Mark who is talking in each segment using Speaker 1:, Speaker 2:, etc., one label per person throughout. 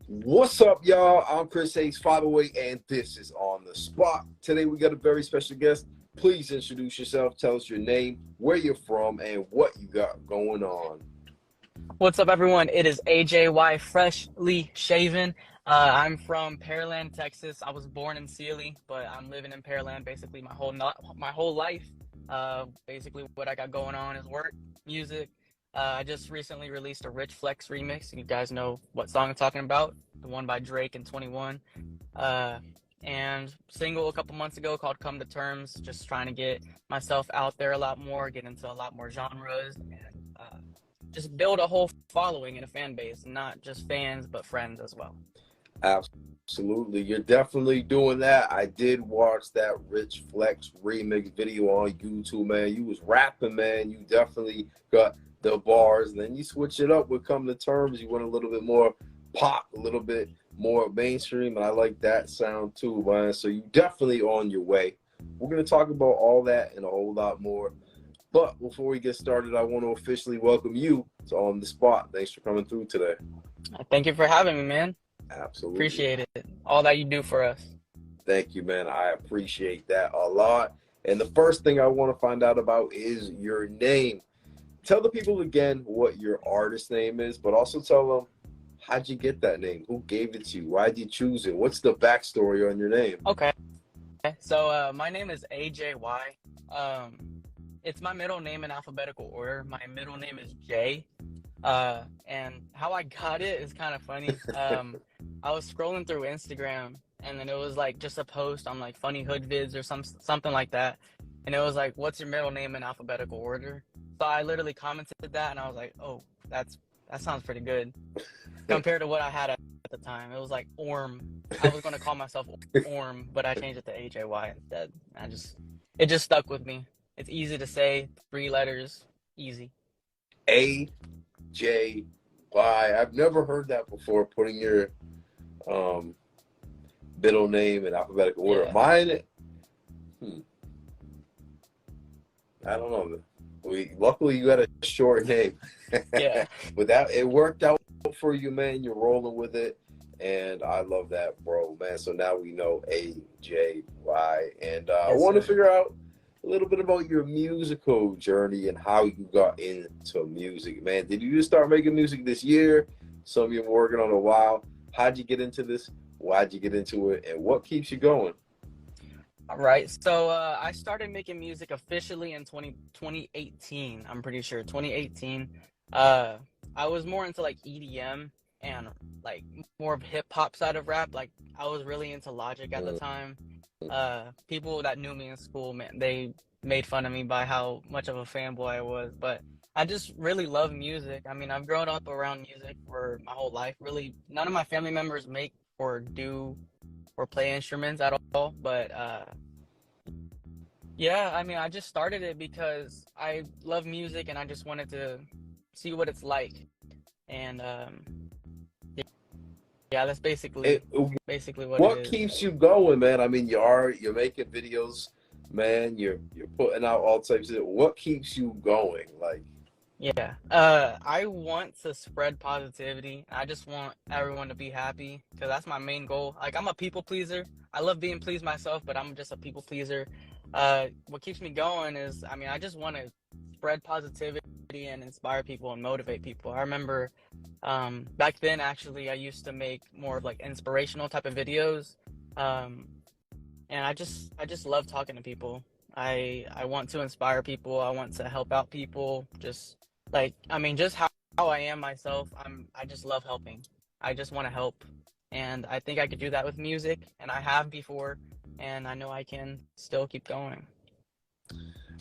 Speaker 1: What's up, y'all? I'm Chris Hayes, 508, and this is On the Spot. Today, we got a very special guest. Please introduce yourself, tell us your name, where you're from, and what you got going on.
Speaker 2: What's up, everyone? It is AJY, freshly shaven. I'm from Pearland, Texas. I was born in Sealy, but I'm living in Pearland basically my whole life. Basically, what I got going on is work, music. I just recently released a Rich Flex remix. You guys know what song I'm talking about, the one by Drake and 21. Uh, and single a couple months ago called Come to Terms, just trying to get myself out there a lot more, get into a lot more genres, and just build a whole following and a fan base, not just fans, but friends as well.
Speaker 1: Absolutely. You're definitely doing that. I did watch that Rich Flex remix video on YouTube, man. You was rapping, man. You definitely got the bars. And then you switch it up with Come to Terms. You went a little bit more pop, a little bit more mainstream. And I like that sound too, man. So you definitely on your way. We're going to talk about all that and a whole lot more. But before we get started, I want to officially welcome you to On the Spot. Thanks for coming through today.
Speaker 2: Thank you for having me, man.
Speaker 1: Absolutely.
Speaker 2: Appreciate it. All that you do for us.
Speaker 1: Thank you, man. I appreciate that a lot. And the first thing I want to find out about is your name. Tell the people again what your artist name is, but also tell them, how'd you get that name? Who gave it to you? Why'd you choose it? What's the backstory on your name?
Speaker 2: Okay. So my name is AJY. It's my middle name in alphabetical order. My middle name is Jay. And how I got it is kind of funny. I was scrolling through Instagram, and then it was like just a post on like funny hood vids or something like that. And it was like, what's your middle name in alphabetical order? So I literally commented that, and I was like, oh, that sounds pretty good compared to what I had at the time. It was like Orm. I was gonna call myself Orm, but I changed it to AJY instead. It just stuck with me. It's easy to say, 3 letters, easy.
Speaker 1: AJY. I've never heard that before, putting your middle name in alphabetical order.
Speaker 2: Yeah.
Speaker 1: Mine, I don't know. Luckily, you got a short name.
Speaker 2: Yeah.
Speaker 1: But it worked out for you, man. You're rolling with it. And I love that, bro, man. So now we know AJY. And I
Speaker 2: Yes,
Speaker 1: want to
Speaker 2: sir.
Speaker 1: figure out a little bit about your musical journey and how you got into music, man. Did you just start making music this year? Some you've been working on a while. How'd you get into this? Why'd you get into it? And what keeps you going?
Speaker 2: All right. So I started making music officially in 2018. I'm pretty sure 2018. I was more into like EDM and like more of hip hop side of rap. Like I was really into Logic at the time. People that knew me in school, man, they made fun of me by how much of a fanboy I was. But I just really love music. I mean, I've grown up around music for my whole life. Really, none of my family members make or do or play instruments at all. But yeah, I mean, I just started it because I love music and I just wanted to see what it's like. And yeah, that's
Speaker 1: It,
Speaker 2: basically what it
Speaker 1: what
Speaker 2: is.
Speaker 1: keeps you going, man? I mean, you're making videos, man. You're putting out all types of. What keeps you going? Like,
Speaker 2: Yeah. I want to spread positivity. I just want everyone to be happy because that's my main goal. Like I'm a people pleaser. I love being pleased myself, but I'm just a people pleaser. What keeps me going is, I mean, I just want to spread positivity and inspire people and motivate people. I remember back then, actually, I used to make more of like inspirational type of videos. Um, and I just love talking to people. I want to inspire people. I want to help out people. Just like, I mean, just how I am myself. I just love helping. I just want to help, and I think I could do that with music, and I have before, and I know I can still keep going.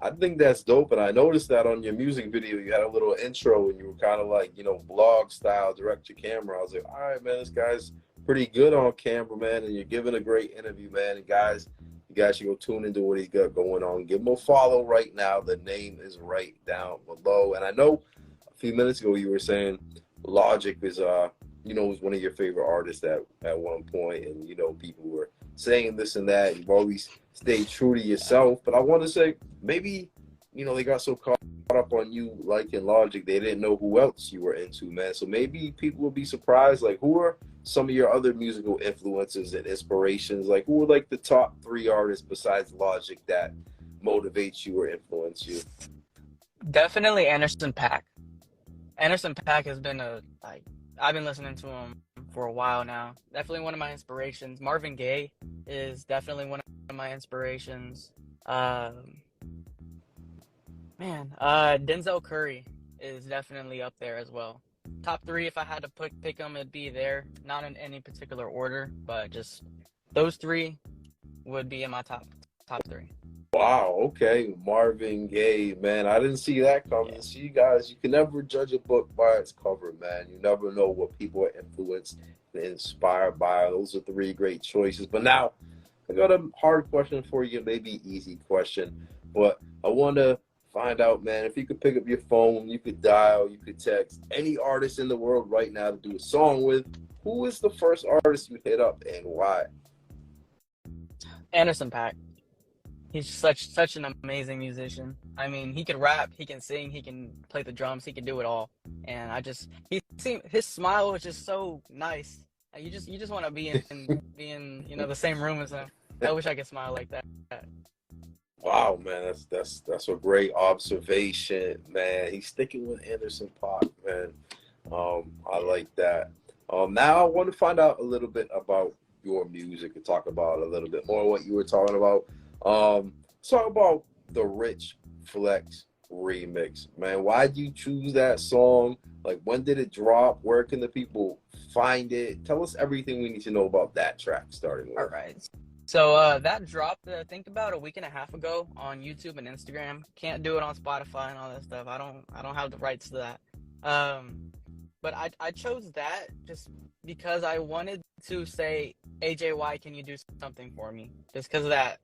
Speaker 1: I think that's dope, and I noticed that on your music video, you had a little intro, and you were kind of like, blog style, direct your camera. I was like, all right, man, this guy's pretty good on camera, man, and you're giving a great interview, man. And guys, you guys should go tune into what he's got going on. Give him a follow right now. The name is right down below. And I know a few minutes ago you were saying Logic is, was one of your favorite artists at one point, and people were saying this and that. You've always stayed true to yourself, but I want to say maybe they got so caught up on you liking Logic they didn't know who else you were into, man. So maybe people will be surprised, like, who are some of your other musical influences and inspirations? Like, who are like the top three artists besides Logic that motivates you or influence you?
Speaker 2: Definitely Anderson .Paak. Anderson .Paak has been I've been listening to him for a while now. Definitely one of my inspirations. Marvin Gaye is definitely one of my inspirations. Um, Denzel Curry is definitely up there as well. Top three, if I had to pick them, it'd be there. Not in any particular order, but just those three would be in my top three.
Speaker 1: Wow, okay. Marvin Gaye, man. I didn't see that
Speaker 2: Yeah.
Speaker 1: coming. See, you guys, you can never judge a book by its cover, man. You never know what people are influenced and inspired by. Those are three great choices. But now, I got a hard question for you, maybe easy question. But I want to find out, man, if you could pick up your phone, you could dial, you could text any artist in the world right now to do a song with, who is the first artist you hit up and why?
Speaker 2: Anderson .Paak. He's such an amazing musician. I mean, he can rap, he can sing, he can play the drums, he can do it all. And his smile is just so nice. You just want to be in the same room as him. I wish I could smile like that.
Speaker 1: Wow, man, that's a great observation, man. He's sticking with Anderson .Paak, man. I like that. Now I want to find out a little bit about your music and talk about a little bit more what you were talking about. Let's talk about the Rich Flex remix, man. Why did you choose that song? Like, when did it drop? Where can the people find it? Tell us everything we need to know about that track, starting
Speaker 2: All
Speaker 1: with.
Speaker 2: right. So that dropped, I think about a week and a half ago on YouTube and Instagram. Can't do it on Spotify and all that stuff. I don't have the rights to that. Um, but I chose that just because I wanted to say, AJY, can you do something for me? Just because of that,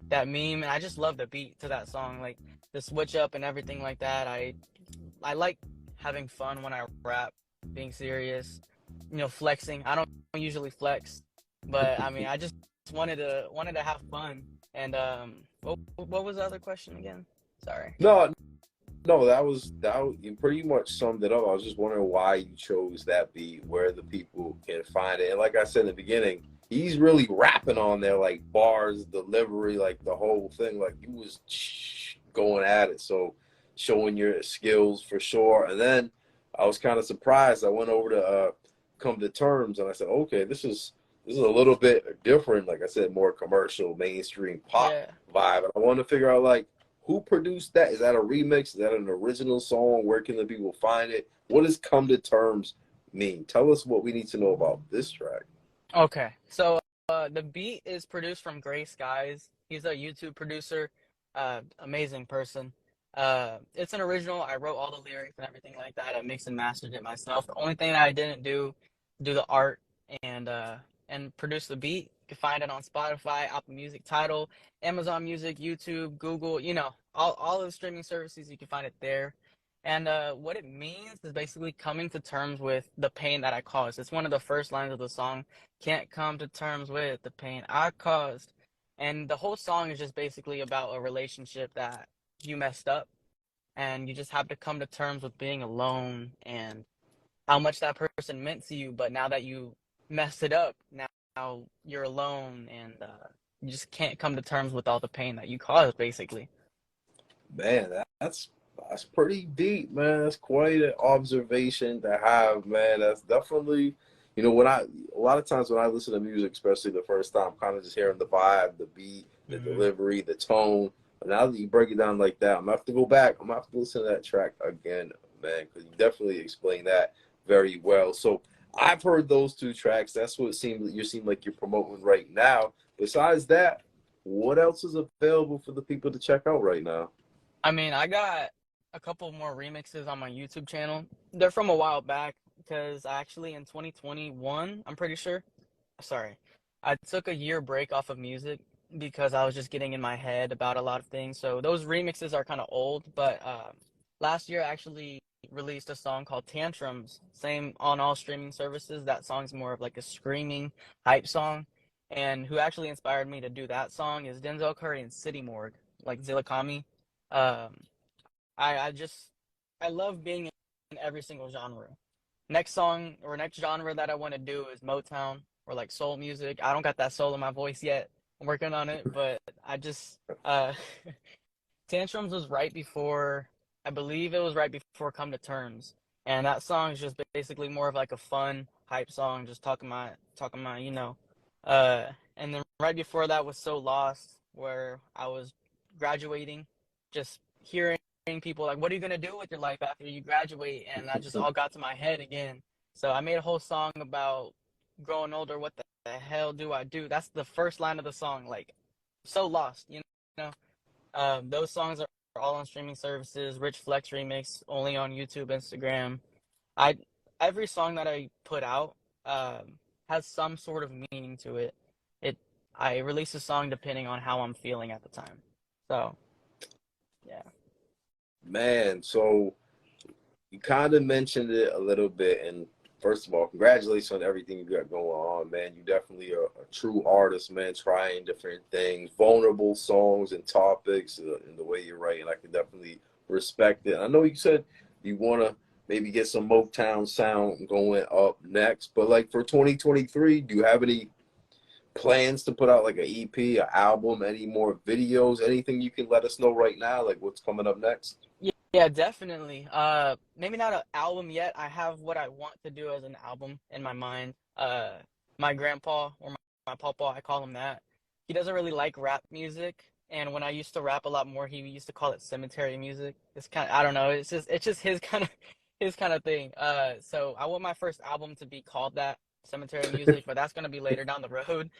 Speaker 2: that meme, and I just love the beat to that song, like the switch up and everything like that. I like having fun when I rap, being serious, flexing. I don't usually flex, but I mean, I just wanted to have fun. And what was the other question again? Sorry.
Speaker 1: No, no, you pretty much summed it up. I was just wondering why you chose that beat, where the people can find it. And like I said in the beginning, he's really rapping on there, like bars, delivery, like the whole thing. Like you was going at it. So showing your skills for sure. And then I was kind of surprised. I went over to Come to Terms and I said, okay, this is a little bit different. Like I said, more commercial, mainstream pop
Speaker 2: Yeah.
Speaker 1: vibe. And I want to figure out like who produced that? Is that a remix? Is that an original song? Where can the people find it? What does Come to Terms mean? Tell us what we need to know about this track.
Speaker 2: Okay. So the beat is produced from Gray Skies. He's a YouTube producer, amazing person. It's an original. I wrote all the lyrics and everything like that. I mixed and mastered it myself. The only thing that I didn't do the art and produce the beat. You can find it on Spotify, Apple Music, Tidal, Amazon Music, YouTube, Google. All of the streaming services. You can find it there. And what it means is basically coming to terms with the pain that I caused. It's one of the first lines of the song. Can't come to terms with the pain I caused. And the whole song is just basically about a relationship that you messed up and you just have to come to terms with being alone and how much that person meant to you. But now that you messed it up, now you're alone and you just can't come to terms with all the pain that you caused, basically.
Speaker 1: Man, that's pretty deep, man. That's quite an observation to have, man. That's definitely, when a lot of times when I listen to music, especially the first time, I'm kind of just hearing the vibe, the beat, the
Speaker 2: Hmm.
Speaker 1: delivery, the tone. But now that you break it down like that, I'm gonna have to go back. I'm gonna have to listen to that track again, man, because you definitely explained that very well. So I've heard those two tracks. That's what it seem like you're promoting right now. Besides that, what else is available for the people to check out right now?
Speaker 2: I mean, I got a couple more remixes on my YouTube channel. They're from a while back because I actually in 2021, I'm pretty sure. Sorry. I took a year break off of music because I was just getting in my head about a lot of things. So those remixes are kind of old, but last year I actually released a song called Tantrums, same on all streaming services. That song's more of like a screaming hype song. And who actually inspired me to do that song is Denzel Curry and City Morgue, like Zillikami. Um, I love being in every single genre. next song or next genre that I want to do is Motown or like soul music. I don't got that soul in my voice yet. I'm working on it, but I just Tantrums was right before, I believe it was right before Come to Terms. And that song is just basically more of like a fun hype song, just talking my. Uh, and then right before that was So Lost, where I was graduating, just hearing people like, what are you gonna do with your life after you graduate? And that just all got to my head again. So I made a whole song about growing older. What the hell do I do? That's the first line of the song. Like, so lost, you know. Those songs are all on streaming services. Rich Flex remix only on YouTube, Instagram. I every song that I put out has some sort of meaning to it. It I release a song depending on how I'm feeling at the time. So yeah.
Speaker 1: Man, so you kind of mentioned it a little bit, and first of all, congratulations on everything you got going on, man. You definitely are a true artist, man, trying different things, vulnerable songs and topics, and the way you're writing. I can definitely respect it. I know you said you want to maybe get some Motown sound going up next, but like for 2023, do you have any plans to put out like an EP, an album, any more videos, anything you can let us know right now, like what's coming up next?
Speaker 2: Yeah, definitely. Maybe not an album yet. I have what I want to do as an album in my mind. My grandpa or my papa, I call him that. He doesn't really like rap music, and when I used to rap a lot more, he used to call it cemetery music. It's kind of, I don't know. It's just his kind of his kind of thing. So I want my first album to be called that, cemetery music, but that's gonna be later down the road.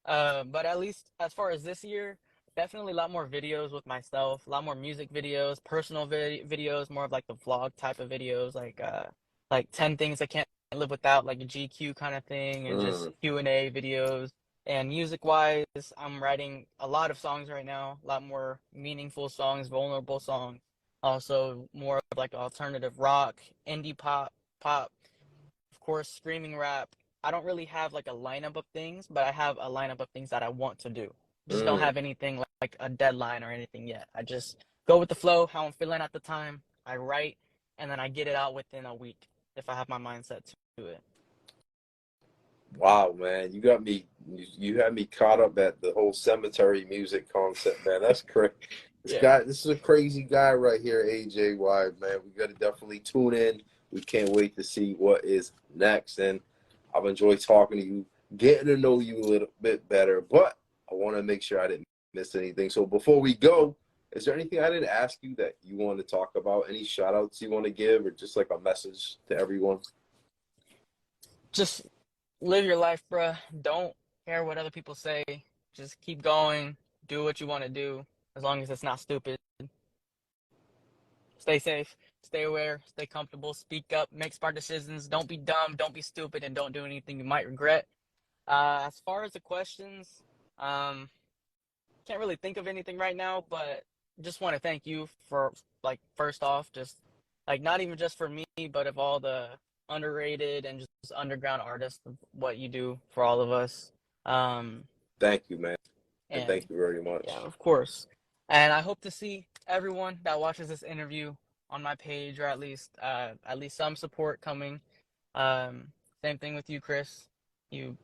Speaker 2: But at least as far as this year. Definitely a lot more videos with myself, a lot more music videos, personal videos, more of like the vlog type of videos, like 10 things I can't live without, like a GQ kind of thing, and just
Speaker 1: Mm,
Speaker 2: Q&A videos. And music wise, I'm writing a lot of songs right now, a lot more meaningful songs, vulnerable songs. Also more of like alternative rock, indie pop, of course, screaming rap. I don't really have like a lineup of things, but I have a lineup of things that I want to do. Just don't
Speaker 1: mm.
Speaker 2: have anything like a deadline or anything yet. I just go with the flow, how I'm feeling at the time. I write, and then I get it out within a week if I have my mindset to it.
Speaker 1: Wow, man, you had me caught up at the whole cemetery music concept, man. That's crazy.
Speaker 2: Yeah.
Speaker 1: This is a crazy guy right here, AJY, man. We got to definitely tune in. We can't wait to see what is next. And I've enjoyed talking to you, getting to know you a little bit better, but I want to make sure I didn't miss anything. So before we go, is there anything I didn't ask you that you want to talk about? Any shout outs you want to give, or just like a message to everyone?
Speaker 2: Just live your life, bruh. Don't care what other people say. Just keep going. Do what you want to do, as long as it's not stupid. Stay safe, stay aware, stay comfortable, speak up, make smart decisions. Don't be dumb, don't be stupid, and don't do anything you might regret. As far as the questions, um, can't really think of anything right now, but just want to thank you for, like, first off, just like not even just for me, but of all the underrated and just underground artists, of what you do for all of us. Um,
Speaker 1: Thank you, man. And
Speaker 2: and
Speaker 1: thank you very
Speaker 2: yeah,
Speaker 1: much.
Speaker 2: of course. And I hope to see everyone that watches this interview on my page, or at least some support coming. Um, Same thing with you, Chris. You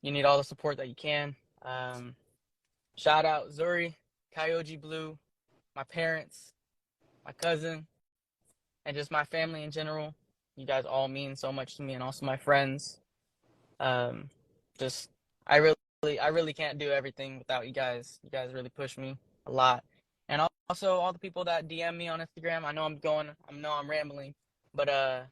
Speaker 2: you need all the support that you can. Um, Shout out Zuri, Kyoji Blue, my parents, my cousin, and just my family in general. You guys all mean so much to me, and also my friends. Um, just I really can't do everything without you guys. You guys really push me a lot, and also all the people that DM me on Instagram. I know I'm rambling, but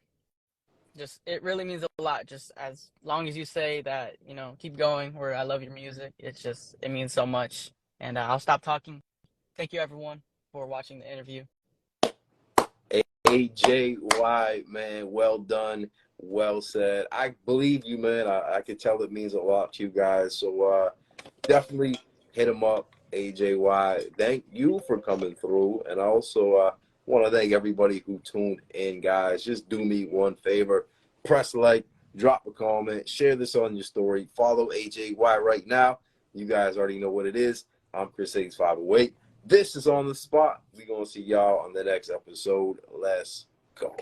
Speaker 2: just it really means a lot. Just as long as you say that, keep going. Where I love your music, it means so much. And I'll stop talking. Thank you everyone for watching the interview.
Speaker 1: AJY, man, well done, well said. I believe you, man. I can tell it means a lot to you guys. So definitely hit him up, AJY. Thank you for coming through. And I also want to thank everybody who tuned in, guys. Just do me one favor. Press like, drop a comment, share this on your story. Follow AJY right now. You guys already know what it is. I'm Chris Hayes 508. This is On the Spot. We're going to see y'all on the next episode. Let's go.